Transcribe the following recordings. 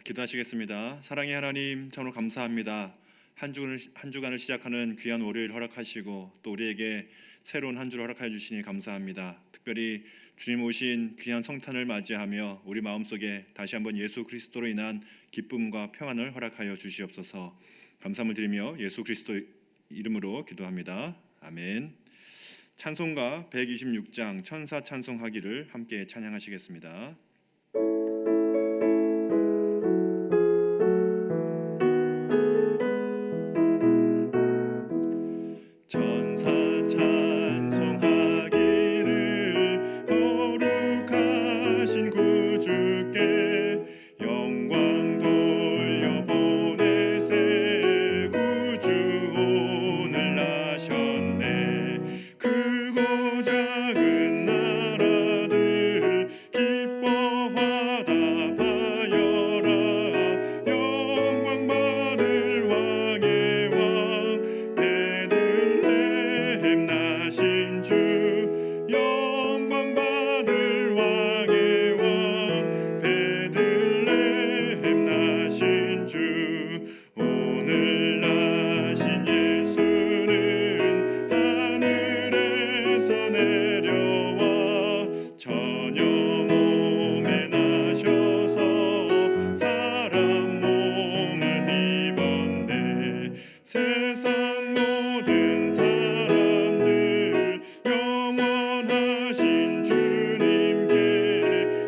기도하시겠습니다. 사랑의 하나님, 참으로 감사합니다. 한 주간을 시작하는 귀한 월요일 허락하시고 또 우리에게 새로운 한 주를 허락하여 주시니 감사합니다. 특별히 주님 오신 귀한 성탄을 맞이하며 우리 마음속에 다시 한번 예수 그리스도로 인한 기쁨과 평안을 허락하여 주시옵소서. 감사함을 드리며 예수 그리스도 이름으로 기도합니다. 아멘. 찬송가 126장 천사 찬송하기를 함께 찬양하시겠습니다. 천사 찬송하기를 거룩하신 구주께 영광 돌려보내세. 구주 오늘 나셨네. 크고 작은 나라들 기뻐하다 하여라. 영광 받을 왕의 왕 베들레헴 나신 주. 영광 받을 왕의 왕 베들레헴 나신 주. 오늘 나신 예수는 하늘에서 내려와 저녁 몸에 나셔서 사람 몸을 입었네. 세상 모든 사람들 영원하신 주님께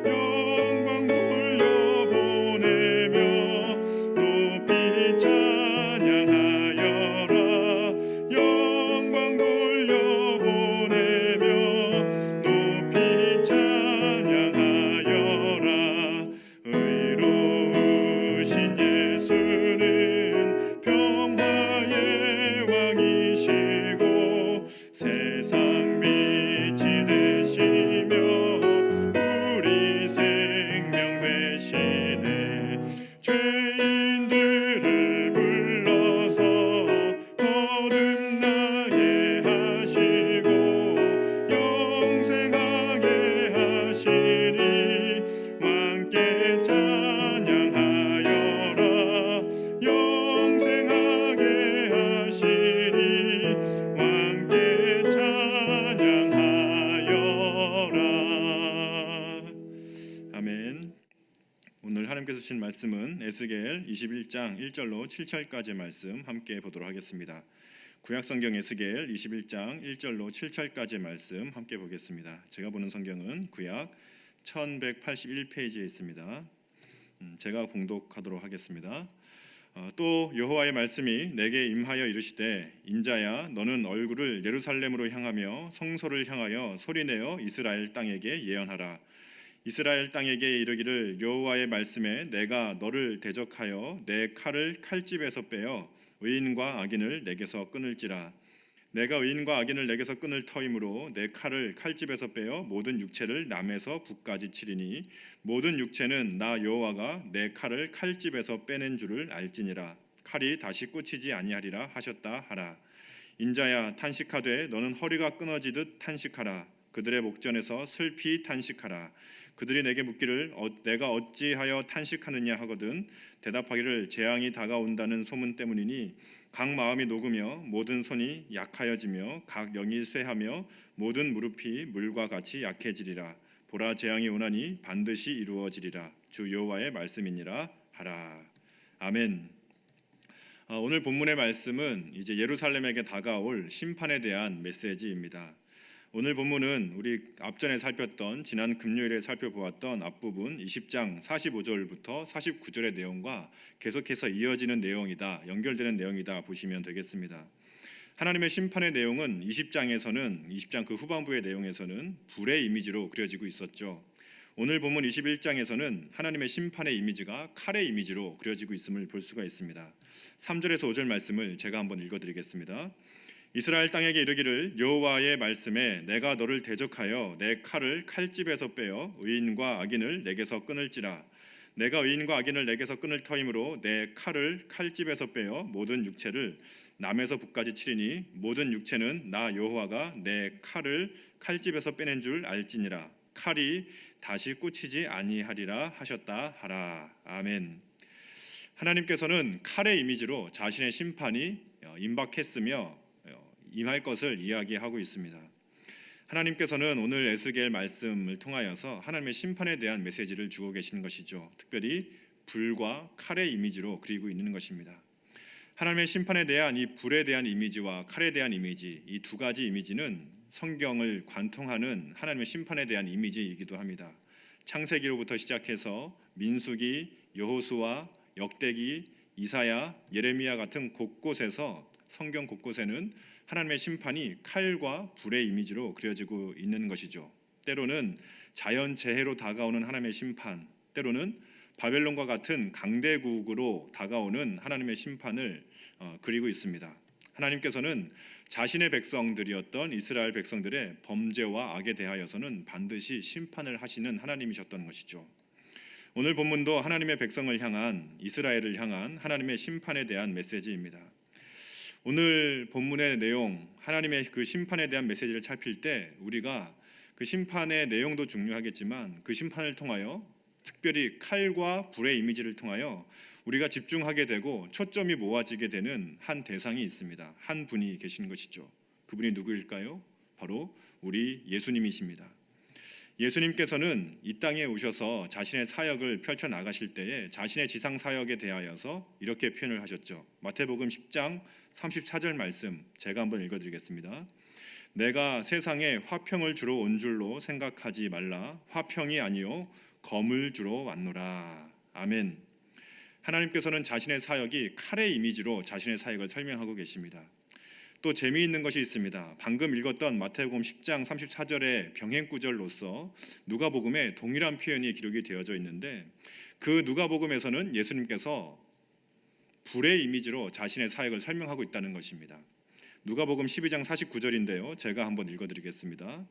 영광 돌려보내며 높이 찬양하여라. 영광 돌려보내며 높이 찬양하여라. 의로우신 예수는 평화의 왕이시고 세상 빛이 되시며 우리 생명 되시네. 죄인들을 불러서 거듭나게 하시고 영생하게 하시니 왕께 찬양하여라. 영생하게 하시니 왕께 찬양하여라. 아멘. 오늘 하나님께서 주신 말씀은 에스겔 21장 1절로 7절까지의 말씀 함께 보도록 하겠습니다. 구약성경 에스겔 21장 1절로 7절까지의 말씀 함께 보겠습니다. 제가 보는 성경은 구약 1181페이지에 있습니다. 제가 봉독하도록 하겠습니다. 또 여호와의 말씀이 내게 임하여 이르시되 인자야 너는 얼굴을 예루살렘으로 향하며 성소를 향하여 소리내어 이스라엘 땅에게 예언하라. 이스라엘 땅에게 이르기를 여호와의 말씀에 내가 너를 대적하여 내 칼을 칼집에서 빼어 의인과 악인을 내게서 끊을지라. 내가 의인과 악인을 내게서 끊을 터이므로 내 칼을 칼집에서 빼어 모든 육체를 남에서 북까지 치리니 모든 육체는 나 여호와가 내 칼을 칼집에서 빼낸 줄을 알지니라. 칼이 다시 꽂히지 아니하리라 하셨다 하라. 인자야 탄식하되 너는 허리가 끊어지듯 탄식하라. 그들의 목전에서 슬피 탄식하라. 그들이 내게 묻기를 내가 어찌하여 탄식하느냐 하거든 대답하기를 재앙이 다가온다는 소문 때문이니 각 마음이 녹으며 모든 손이 약하여지며 각 영이 쇠하며 모든 무릎이 물과 같이 약해지리라. 보라 재앙이 오나니 반드시 이루어지리라. 주 여호와의 말씀이니라 하라. 아멘. 오늘 본문의 말씀은 이제 예루살렘에게 다가올 심판에 대한 메시지입니다. 오늘 본문은 우리 앞전에 살폈던 지난 금요일에 살펴보았던 앞부분 20장 45절부터 49절의 내용과 계속해서 이어지는 내용이다, 연결되는 내용이다 보시면 되겠습니다. 하나님의 심판의 내용은 20장 그 후반부의 내용에서는 불의 이미지로 그려지고 있었죠. 오늘 본문 21장에서는 하나님의 심판의 이미지가 칼의 이미지로 그려지고 있음을 볼 수가 있습니다. 3절에서 5절 말씀을 제가 한번 읽어드리겠습니다. 이스라엘 땅에게 이르기를 여호와의 말씀에 내가 너를 대적하여 내 칼을 칼집에서 빼어 의인과 악인을 내게서 끊을지라. 내가 의인과 악인을 내게서 끊을 터이므로 내 칼을 칼집에서 빼어 모든 육체를 남에서 북까지 치리니 모든 육체는 나 여호와가 내 칼을 칼집에서 빼낸 줄 알지니라. 칼이 다시 꽂히지 아니하리라 하셨다 하라. 아멘. 하나님께서는 칼의 이미지로 자신의 심판이 임박했으며 임할 것을 이야기하고 있습니다. 하나님께서는 오늘 에스겔 말씀을 통하여서 하나님의 심판에 대한 메시지를 주고 계시는 것이죠. 특별히 불과 칼의 이미지로 그리고 있는 것입니다. 하나님의 심판에 대한 이 불에 대한 이미지와 칼에 대한 이미지, 이 두 가지 이미지는 성경을 관통하는 하나님의 심판에 대한 이미지이기도 합니다. 창세기로부터 시작해서 민수기, 여호수아, 역대기, 이사야, 예레미야 같은 곳곳에서 성경 곳곳에는 하나님의 심판이 칼과 불의 이미지로 그려지고 있는 것이죠. 때로는 자연재해로 다가오는 하나님의 심판, 때로는 바벨론과 같은 강대국으로 다가오는 하나님의 심판을 그리고 있습니다. 하나님께서는 자신의 백성들이었던 이스라엘 백성들의 범죄와 악에 대하여서는 반드시 심판을 하시는 하나님이셨던 것이죠. 오늘 본문도 하나님의 백성을 향한, 이스라엘을 향한 하나님의 심판에 대한 메시지입니다. 오늘 본문의 내용, 하나님의 그 심판에 대한 메시지를 살필 때 우리가 그 심판의 내용도 중요하겠지만 그 심판을 통하여 특별히 칼과 불의 이미지를 통하여 우리가 집중하게 되고 초점이 모아지게 되는 한 대상이 있습니다. 한 분이 계신 것이죠. 그분이 누구일까요? 바로 우리 예수님이십니다. 예수님께서는 이 땅에 오셔서 자신의 사역을 펼쳐 나가실 때에 자신의 지상 사역에 대하여서 이렇게 표현을 하셨죠. 마태복음 10장 34절 말씀 제가 한번 읽어드리겠습니다. 내가 세상에 화평을 주러 온 줄로 생각하지 말라. 화평이 아니요 검을 주러 왔노라. 아멘. 하나님께서는 자신의 사역이 칼의 이미지로 자신의 사역을 설명하고 계십니다. 또 재미있는 것이 있습니다. 방금 읽었던 마태복음 10장 34절의 병행구절로서 누가복음에 동일한 표현이 기록이 되어져 있는데 그 누가복음에서는 예수님께서 불의 이미지로 자신의 사역을 설명하고 있다는 것입니다. 누가복음 12장 49절인데요. 제가 한번 읽어드리겠습니다.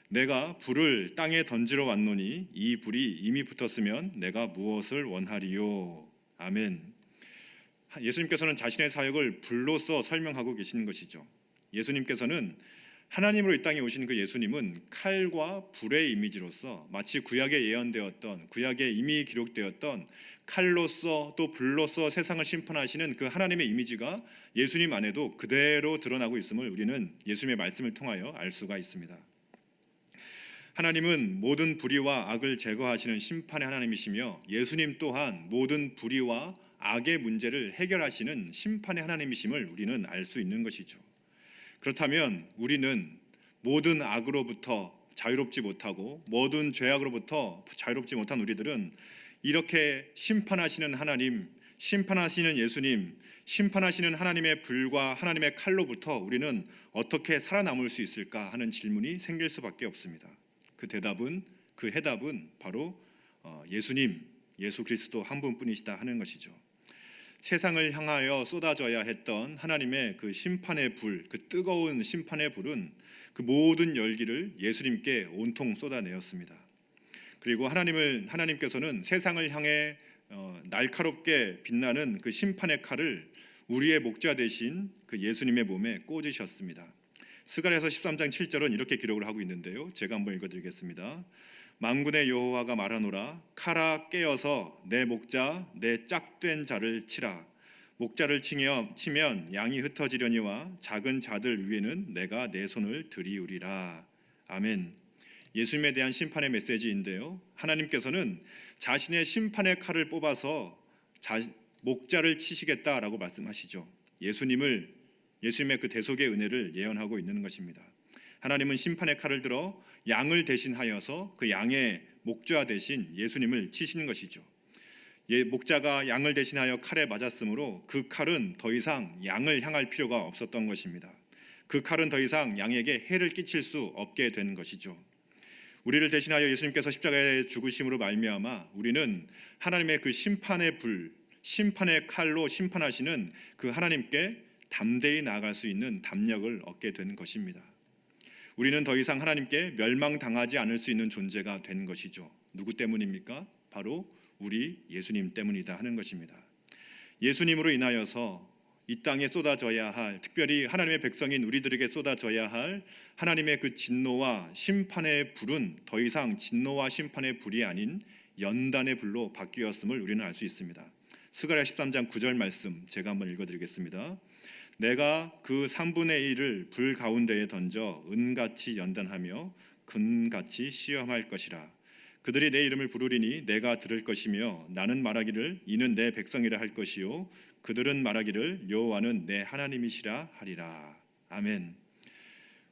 내가 불을 땅에 던지러 왔노니 이 불이 이미 붙었으면 내가 무엇을 원하리요. 아멘. 예수님께서는 자신의 사역을 불로써 설명하고 계시는 것이죠. 예수님께서는 하나님으로 이 땅에 오신 그 예수님은 칼과 불의 이미지로서 마치 구약에 예언되었던, 구약에 이미 기록되었던 칼로서 또 불로서 세상을 심판하시는 그 하나님의 이미지가 예수님 안에도 그대로 드러나고 있음을 우리는 예수님의 말씀을 통하여 알 수가 있습니다. 하나님은 모든 불의와 악을 제거하시는 심판의 하나님이시며 예수님 또한 모든 불의와 악의 문제를 해결하시는 심판의 하나님이심을 우리는 알 수 있는 것이죠. 그렇다면 우리는 모든 악으로부터 자유롭지 못하고 모든 죄악으로부터 자유롭지 못한 우리들은 이렇게 심판하시는 하나님, 심판하시는 예수님, 심판하시는 하나님의 불과 하나님의 칼로부터 우리는 어떻게 살아남을 수 있을까 하는 질문이 생길 수밖에 없습니다. 그 해답은 바로 예수님, 예수 그리스도 한 분뿐이시다 하는 것이죠. 세상을 향하여 쏟아져야 했던 하나님의 그 심판의 불, 그 뜨거운 심판의 불은 그 모든 열기를 예수님께 온통 쏟아내었습니다. 그리고 하나님께서는 세상을 향해 날카롭게 빛나는 그 심판의 칼을 우리의 목자 되신 그 예수님의 몸에 꽂으셨습니다. 스가랴서 13장 7절은 이렇게 기록을 하고 있는데요. 제가 한번 읽어드리겠습니다. 만군의 여호와가 말하노라. 칼아 깨어서 내 목자 내 짝된 자를 치라. 목자를 치면 양이 흩어지려니와 작은 자들 위에는 내가 내 손을 들이우리라. 아멘. 예수님에 대한 심판의 메시지인데요. 하나님께서는 자신의 심판의 칼을 뽑아서 목자를 치시겠다라고 말씀하시죠. 예수님의 그 대속의 은혜를 예언하고 있는 것입니다. 하나님은 심판의 칼을 들어 양을 대신하여서 그 양의 목자 대신 예수님을 치시는 것이죠. 목자가 양을 대신하여 칼에 맞았으므로 그 칼은 더 이상 양을 향할 필요가 없었던 것입니다. 그 칼은 더 이상 양에게 해를 끼칠 수 없게 된 것이죠. 우리를 대신하여 예수님께서 십자가에 죽으심으로 말미암아 우리는 하나님의 그 심판의 불, 심판의 칼로 심판하시는 그 하나님께 담대히 나아갈 수 있는 담력을 얻게 된 것입니다. 우리는 더 이상 하나님께 멸망당하지 않을 수 있는 존재가 된 것이죠. 누구 때문입니까? 바로 우리 예수님 때문이다 하는 것입니다. 예수님으로 인하여서 이 땅에 쏟아져야 할, 특별히 하나님의 백성인 우리들에게 쏟아져야 할 하나님의 그 진노와 심판의 불은 더 이상 진노와 심판의 불이 아닌 연단의 불로 바뀌었음을 우리는 알 수 있습니다. 스가랴 13장 9절 말씀 제가 한번 읽어드리겠습니다. 내가 그 3분의 1을 불 가운데에 던져 은같이 연단하며 금같이 시험할 것이라. 그들이 내 이름을 부르리니 내가 들을 것이며 나는 말하기를 이는 내 백성이라 할 것이요 그들은 말하기를 여호와는 내 하나님이시라 하리라. 아멘.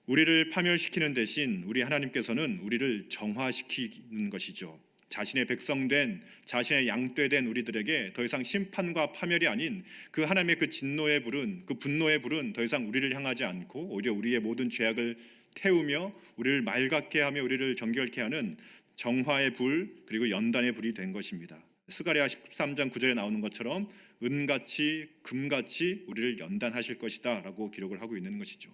우리를 파멸시키는 대신 우리 하나님께서는 우리를 정화시키는 것이죠. 자신의 백성된, 자신의 양떼된 우리들에게 더 이상 심판과 파멸이 아닌 그 하나님의 그 진노의 불은, 그 분노의 불은 더 이상 우리를 향하지 않고 오히려 우리의 모든 죄악을 태우며 우리를 맑게 하며 우리를 정결케 하는 정화의 불, 그리고 연단의 불이 된 것입니다. 스가랴 13장 9절에 나오는 것처럼 은같이 금같이 우리를 연단하실 것이다 라고 기록을 하고 있는 것이죠.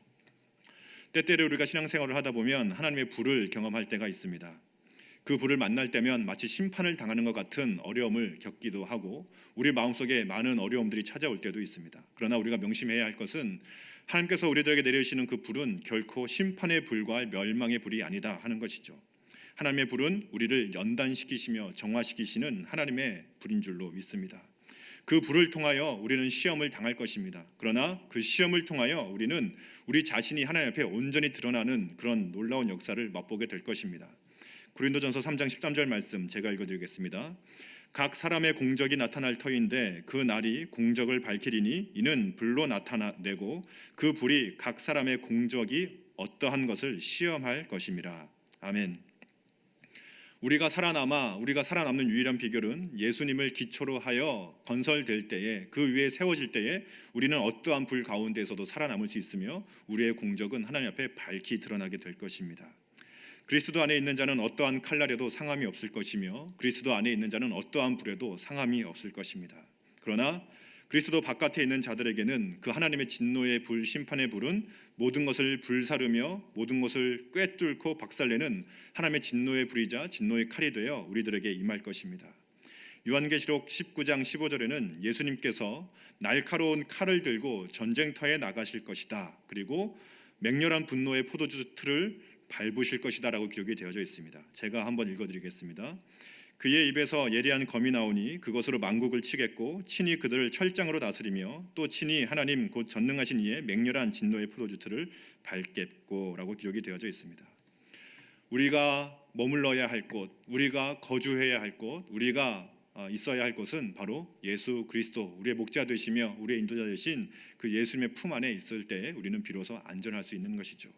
때때로 우리가 신앙생활을 하다 보면 하나님의 불을 경험할 때가 있습니다. 그 불을 만날 때면 마치 심판을 당하는 것 같은 어려움을 겪기도 하고 우리 마음속에 많은 어려움들이 찾아올 때도 있습니다. 그러나 우리가 명심해야 할 것은 하나님께서 우리들에게 내리시는 그 불은 결코 심판의 불과 멸망의 불이 아니다 하는 것이죠. 하나님의 불은 우리를 연단시키시며 정화시키시는 하나님의 불인 줄로 믿습니다. 그 불을 통하여 우리는 시험을 당할 것입니다. 그러나 그 시험을 통하여 우리는 우리 자신이 하나님 앞에 온전히 드러나는 그런 놀라운 역사를 맛보게 될 것입니다. 고린도전서 3장 13절 말씀 제가 읽어드리겠습니다. 각 사람의 공적이 나타날 터인데 그 날이 공적을 밝히리니 이는 불로 나타내고 그 불이 각 사람의 공적이 어떠한 것을 시험할 것임이라. 아멘. 우리가 살아남는 유일한 비결은 예수님을 기초로 하여 건설될 때에, 그 위에 세워질 때에 우리는 어떠한 불 가운데에서도 살아남을 수 있으며 우리의 공적은 하나님 앞에 밝히 드러나게 될 것입니다. 그리스도 안에 있는 자는 어떠한 칼날에도 상함이 없을 것이며 그리스도 안에 있는 자는 어떠한 불에도 상함이 없을 것입니다. 그러나 그리스도 바깥에 있는 자들에게는 그 하나님의 진노의 불, 심판의 불은 모든 것을 불사르며 모든 것을 꿰뚫고 박살내는 하나님의 진노의 불이자 진노의 칼이 되어 우리들에게 임할 것입니다. 요한계시록 19장 15절에는 예수님께서 날카로운 칼을 들고 전쟁터에 나가실 것이다. 그리고 맹렬한 분노의 포도주 틀을 밟으실 것이다 라고 기록이 되어져 있습니다. 제가 한번 읽어드리겠습니다. 그의 입에서 예리한 검이 나오니 그것으로 만국을 치겠고 친히 그들을 철장으로 다스리며 또 친히 하나님 곧 전능하신 이의 맹렬한 진노의 포도주 틀을 밟겠고 라고 기록이 되어져 있습니다. 우리가 머물러야 할 곳, 우리가 거주해야 할 곳, 우리가 있어야 할 곳은 바로 예수 그리스도, 우리의 목자 되시며 우리의 인도자 되신 그 예수님의 품 안에 있을 때 우리는 비로소 안전할 수 있는 것이죠.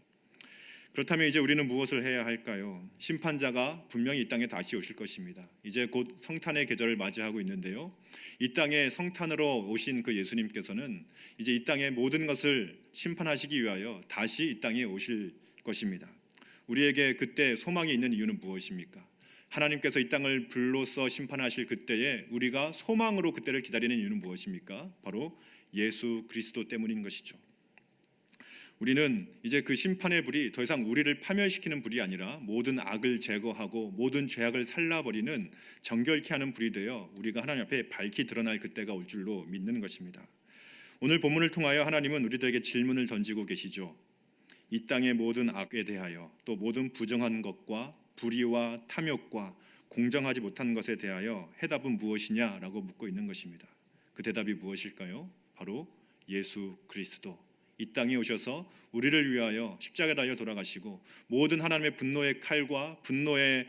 그렇다면 이제 우리는 무엇을 해야 할까요? 심판자가 분명히 이 땅에 다시 오실 것입니다. 이제 곧 성탄의 계절을 맞이하고 있는데요. 이 땅에 성탄으로 오신 그 예수님께서는 이제 이 땅의 모든 것을 심판하시기 위하여 다시 이 땅에 오실 것입니다. 우리에게 그때 소망이 있는 이유는 무엇입니까? 하나님께서 이 땅을 불로써 심판하실 그때에 우리가 소망으로 그때를 기다리는 이유는 무엇입니까? 바로 예수 그리스도 때문인 것이죠. 우리는 이제 그 심판의 불이 더 이상 우리를 파멸시키는 불이 아니라 모든 악을 제거하고 모든 죄악을 살라버리는 정결케 하는 불이 되어 우리가 하나님 앞에 밝히 드러날 그때가 올 줄로 믿는 것입니다. 오늘 본문을 통하여 하나님은 우리들에게 질문을 던지고 계시죠. 이 땅의 모든 악에 대하여 또 모든 부정한 것과 불의와 탐욕과 공정하지 못한 것에 대하여 해답은 무엇이냐라고 묻고 있는 것입니다. 그 대답이 무엇일까요? 바로 예수 그리스도. 이 땅에 오셔서 우리를 위하여 십자가에 달려 돌아가시고 모든 하나님의 분노의 칼과 분노의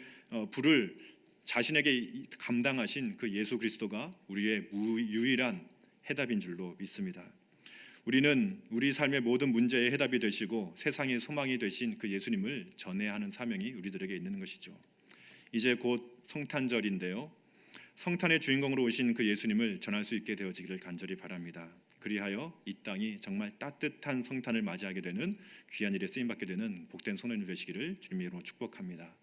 불을 자신에게 감당하신 그 예수 그리스도가 우리의 유일한 해답인 줄로 믿습니다. 우리는 우리 삶의 모든 문제의 해답이 되시고 세상의 소망이 되신 그 예수님을 전해야 하는 사명이 우리들에게 있는 것이죠. 이제 곧 성탄절인데요. 성탄의 주인공으로 오신 그 예수님을 전할 수 있게 되어지기를 간절히 바랍니다. 그리하여 이 땅이 정말 따뜻한 성탄을 맞이하게 되는 귀한 일에 쓰임받게 되는 복된 소년이 되시기를 주님의 이름으로 축복합니다.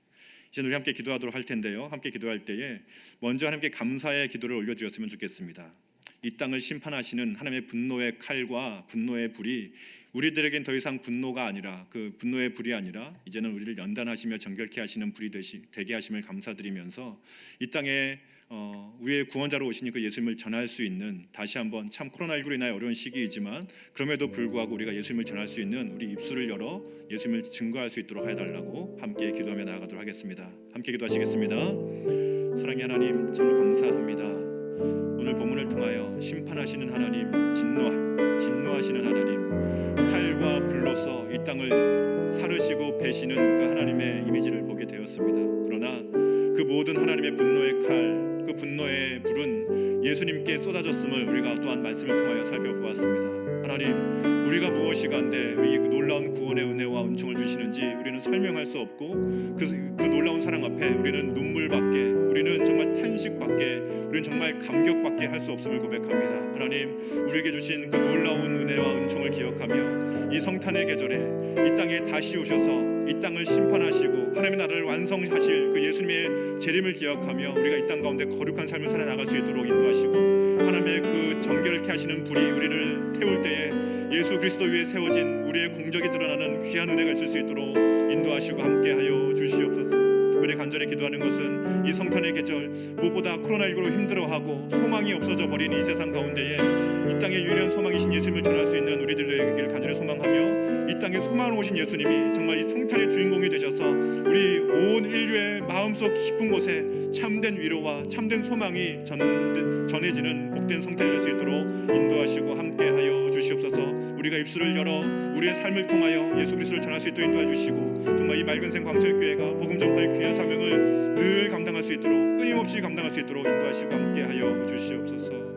이제 우리 함께 기도하도록 할 텐데요. 함께 기도할 때에 먼저 하나님께 감사의 기도를 올려드렸으면 좋겠습니다. 이 땅을 심판하시는 하나님의 분노의 칼과 분노의 불이 우리들에겐 더 이상 분노가 아니라 그 분노의 불이 아니라 이제는 우리를 연단하시며 정결케 하시는 불이 되게 하심을 감사드리면서 이 땅에 우리의 구원자로 오신 그 예수님을 전할 수 있는, 다시 한번 참 코로나19로 인하여 어려운 시기이지만 그럼에도 불구하고 우리가 예수님을 전할 수 있는 우리 입술을 열어 예수님을 증거할 수 있도록 해달라고 함께 기도하며 나아가도록 하겠습니다. 함께 기도하시겠습니다. 사랑의 하나님, 정말 감사합니다. 오늘 본문을 통하여 심판하시는 하나님, 진노하시는 하나님, 칼과 불로서 이 땅을 사르시고 베시는 그 하나님의 이미지를 보게 되었습니다. 그러나 그 모든 하나님의 분노의 칼, 그 분노의 불은 예수님께 쏟아졌음을 우리가 또한 말씀을 통하여 살펴보았습니다. 하나님, 우리가 무엇이간데 이 놀라운 구원의 은혜와 은총을 주시는지 우리는 설명할 수 없고 그 놀라운 사랑 앞에 우리는 눈물밖에, 우리는 정말 탄식밖에, 우리는 정말 감격밖에 할 수 없음을 고백합니다. 하나님, 우리에게 주신 그 놀라운 은혜와 은총을 기억하며 이 성탄의 계절에 이 땅에 다시 오셔서 이 땅을 심판하시고 하나님의 나라를 완성하실 그 예수님의 재림을 기억하며 우리가 이 땅 가운데 거룩한 삶을 살아나갈 수 있도록 인도하시고, 하나님의 그 정결케 하시는 불이 우리를 태울 때에 예수 그리스도 위에 세워진 우리의 공적이 드러나는 귀한 은혜가 있을 수 있도록 인도하시고 함께하여 주시옵소서. 특별히 간절히 기도하는 것은 이 성탄의 계절, 무엇보다 코로나19로 힘들어하고 소망이 없어져 버린 이 세상 가운데에 이 땅의 유일한 소망이신 예수님을 전할 수 있는 우리들에게 간절히 소망하며, 이 땅에 소망으로 오신 예수님이 정말 이 성탄의 주인공이 되셔서 우리 온 인류의 마음속 깊은 곳에 참된 위로와 참된 소망이 전해지는 복된 성탄이 될 수 있도록 인도하시고 함께하여 주시옵소서. 우리가 입술을 열어 우리의 삶을 통하여 예수 그리스도를 전할 수 있도록 인도해 주시고, 정말 이 맑은 생 광천교회가 복음 전파의 귀한 사명을 늘 감당할 수 있도록, 끊임없이 감당할 수 있도록 인도하시고 함께하여 주시옵소서.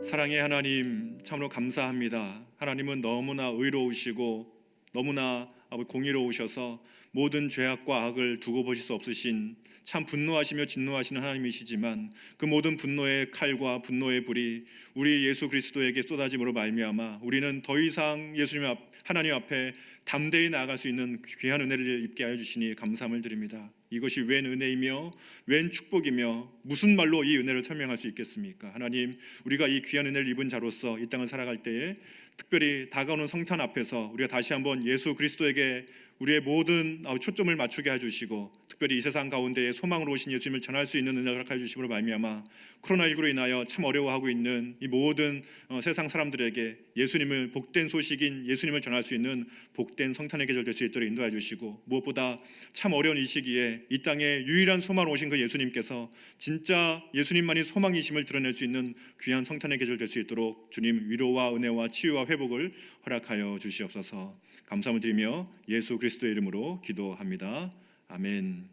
사랑의 하나님, 참으로 감사합니다. 하나님은 너무나 의로우시고 너무나 공의로우셔서 모든 죄악과 악을 두고 보실 수 없으신 참 분노하시며 진노하시는 하나님이시지만, 그 모든 분노의 칼과 분노의 불이 우리 예수 그리스도에게 쏟아짐으로 말미암아 우리는 더 이상 예수님 하나님 앞에 담대히 나아갈 수 있는 귀한 은혜를 입게 하여 주시니 감사함을 드립니다. 이것이 웬 은혜이며 웬 축복이며 무슨 말로 이 은혜를 설명할 수 있겠습니까? 하나님, 우리가 이 귀한 은혜를 입은 자로서 이 땅을 살아갈 때에 특별히 다가오는 성탄 앞에서 우리가 다시 한번 예수 그리스도에게 우리의 모든 초점을 맞추게 해주시고, 특별히 이 세상 가운데에 소망으로 오신 예수님을 전할 수 있는 은혜를 허락해 주심으로 말미암아 코로나19로 인하여 참 어려워하고 있는 이 모든 세상 사람들에게 예수님을, 복된 소식인 예수님을 전할 수 있는 복된 성탄의 계절 될 수 있도록 인도해 주시고, 무엇보다 참 어려운 이 시기에 이 땅에 유일한 소망으로 오신 그 예수님께서 진짜 예수님만이 소망이심을 드러낼 수 있는 귀한 성탄의 계절 될 수 있도록 주님 위로와 은혜와 치유와 회복을 허락하여 주시옵소서. 감사함을 드리며 예수 그리스도의 이름으로 기도합니다. 아멘.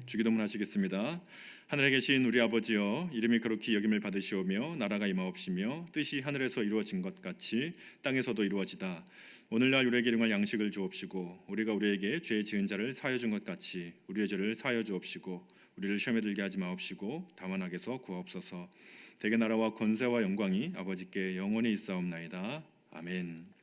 주기도문 하시겠습니다. 하늘에 계신 우리 아버지여, 이름이 거룩히 여김을 받으시오며 나라가 임하옵시며 뜻이 하늘에서 이루어진 것 같이 땅에서도 이루어지다. 오늘날 우리에게 일용할 양식을 주옵시고, 우리가 우리에게 죄 지은 자를 사하여 준 것 같이 우리의 죄를 사하여 주옵시고, 우리를 시험에 들게 하지 마옵시고 다만 악에서 구하옵소서. 대개 나라와 권세와 영광이 아버지께 영원히 있사옵나이다. 아멘.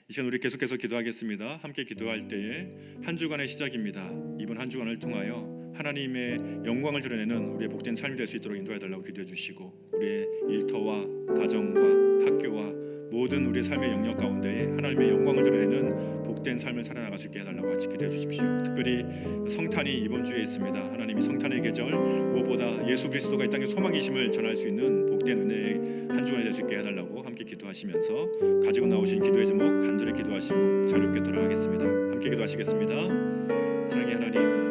이 시간 우리 계속해서 기도하겠습니다. 함께 기도할 때에 한 주간의 시작입니다. 이번 한 주간을 통하여 하나님의 영광을 드러내는 우리의 복된 삶이 될 수 있도록 인도해 달라고 기도해 주시고, 우리의 일터와 가정과 학교와 모든 우리의 삶의 영역 가운데에 하나님의 영광을 드러내는 복된 삶을 살아나갈 수 있게 해달라고 같이 기도해 주십시오. 특별히 성탄이 이번 주에 있습니다. 하나님이 성탄의 계절, 무엇보다 예수 그리스도가 이 땅의 소망이심을 전할 수 있는 복된 은혜의 한 주간이 될 수 있게 해달라고 함께 기도하시면서 가지고 나오신 기도의 제목 간절히 기도하시고 자유롭게 돌아가겠습니다. 함께 기도하시겠습니다. 사랑의 하나님,